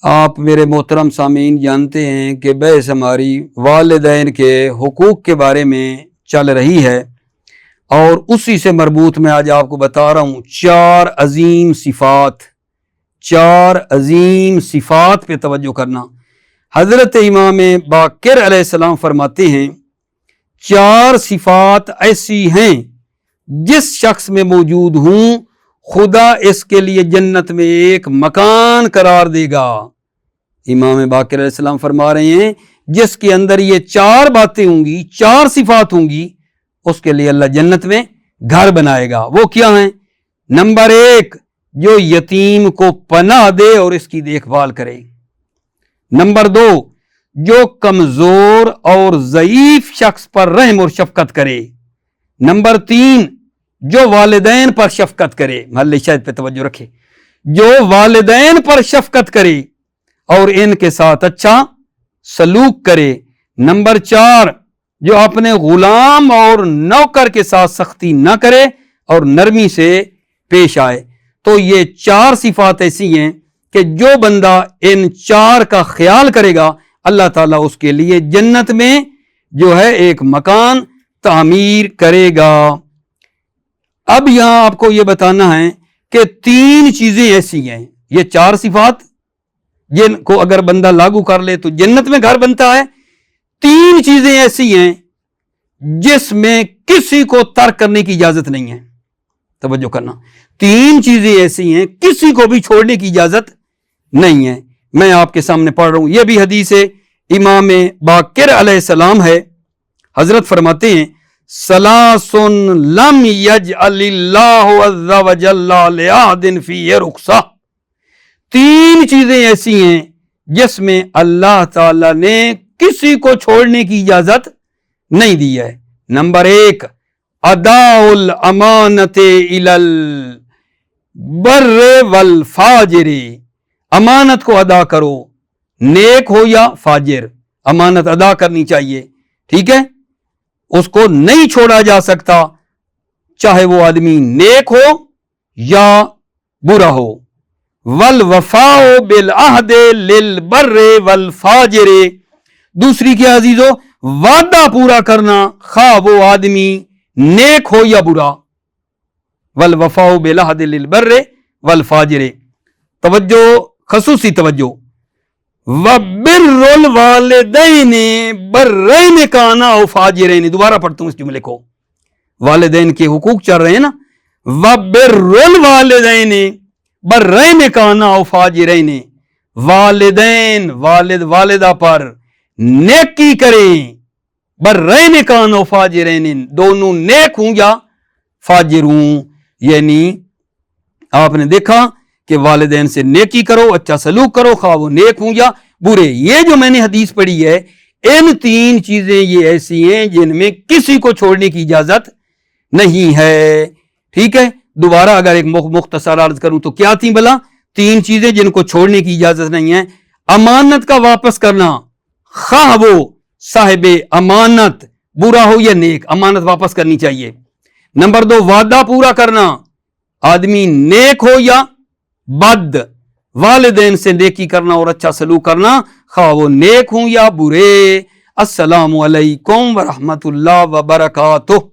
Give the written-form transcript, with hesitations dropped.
آپ میرے محترم سامعین جانتے ہیں کہ بحث ہماری والدین کے حقوق کے بارے میں چل رہی ہے، اور اسی سے مربوط میں آج آپ کو بتا رہا ہوں چار عظیم صفات پہ توجہ کرنا۔ حضرت امام باقر علیہ السلام فرماتے ہیں 4 صفات ایسی ہیں جس شخص میں موجود ہوں خدا اس کے لیے جنت میں ایک مکان قرار دے گا۔ امام باقر علیہ السلام فرما رہے ہیں جس کے اندر یہ 4 باتیں ہوں گی، 4 صفات ہوں گی، اس کے لیے اللہ جنت میں گھر بنائے گا۔ وہ کیا ہیں؟ نمبر 1، جو یتیم کو پناہ دے اور اس کی دیکھ بھال کرے۔ نمبر 2، جو کمزور اور ضعیف شخص پر رحم اور شفقت کرے۔ نمبر 3، جو والدین پر شفقت کرے، محل شاہد پہ توجہ رکھے، جو والدین پر شفقت کرے اور ان کے ساتھ اچھا سلوک کرے۔ نمبر 4، جو اپنے غلام اور نوکر کے ساتھ سختی نہ کرے اور نرمی سے پیش آئے۔ تو یہ 4 صفات ایسی ہیں کہ جو بندہ ان 4 کا خیال کرے گا اللہ تعالیٰ اس کے لیے جنت میں جو ہے ایک مکان تعمیر کرے گا۔ اب یہاں آپ کو یہ بتانا ہے کہ 3 چیزیں ایسی ہیں، یہ 4 صفات جن کو اگر بندہ لاگو کر لے تو جنت میں گھر بنتا ہے۔ 3 چیزیں ایسی ہیں جس میں کسی کو ترک کرنے کی اجازت نہیں ہے۔ توجہ کرنا، 3 چیزیں ایسی ہیں کسی کو بھی چھوڑنے کی اجازت نہیں ہے۔ میں آپ کے سامنے پڑھ رہا ہوں، یہ بھی حدیث امام باقر علیہ السلام ہے۔ حضرت فرماتے ہیں ثلاث لم یجعل اللہ عز وجل لأحد فیہ رخصہ۔ 3 چیزیں ایسی ہیں جس میں اللہ تعالی نے کسی کو چھوڑنے کی اجازت نہیں دی ہے۔ نمبر 1، اداء الامانت الی البر والفاجر۔ امانت کو ادا کرو، نیک ہو یا فاجر، امانت ادا کرنی چاہیے، ٹھیک ہے؟ اس کو نہیں چھوڑا جا سکتا، چاہے وہ آدمی نیک ہو یا برا ہو۔ والوفاء بالعہد للبر والفاجر۔ دوسری کیا عزیزو؟ وعدہ پورا کرنا، خواہ وہ آدمی نیک ہو یا برا۔ والوفاء بالعہد للبر والفاجر۔ توجہ، خصوصی توجہ۔ وبر الوالدین برین کانا او فاجرین۔ دوبارہ پڑھتا ہوں اس جملے کو، والدین کے حقوق چل رہے ہیں نا۔ وبر الوالدین برین کانا او فاجرین۔ والدین، والد والدہ پر نیکی کریں، برین کانا او فاجرین، دونوں نیک ہوں یا فاجر ہوں۔ یعنی آپ نے دیکھا کہ والدین سے نیکی کرو، اچھا سلوک کرو، خواہ وہ نیک ہوں یا برے۔ یہ جو میں نے حدیث پڑھی ہے، ان 3 چیزیں یہ ایسی ہیں جن میں کسی کو چھوڑنے کی اجازت نہیں ہے، ٹھیک ہے؟ دوبارہ اگر ایک مختصر عرض کروں تو کیا تھیں بلا؟ 3 چیزیں جن کو چھوڑنے کی اجازت نہیں ہے۔ امانت کا واپس کرنا، خواہ وہ صاحب امانت برا ہو یا نیک، امانت واپس کرنی چاہیے۔ نمبر 2، وعدہ پورا کرنا، آدمی نیک ہو یا بد، والدین سے نیکی کرنا اور اچھا سلوک کرنا، خواہ وہ نیک ہوں یا برے۔ السلام علیکم ورحمۃ اللہ وبرکاتہ۔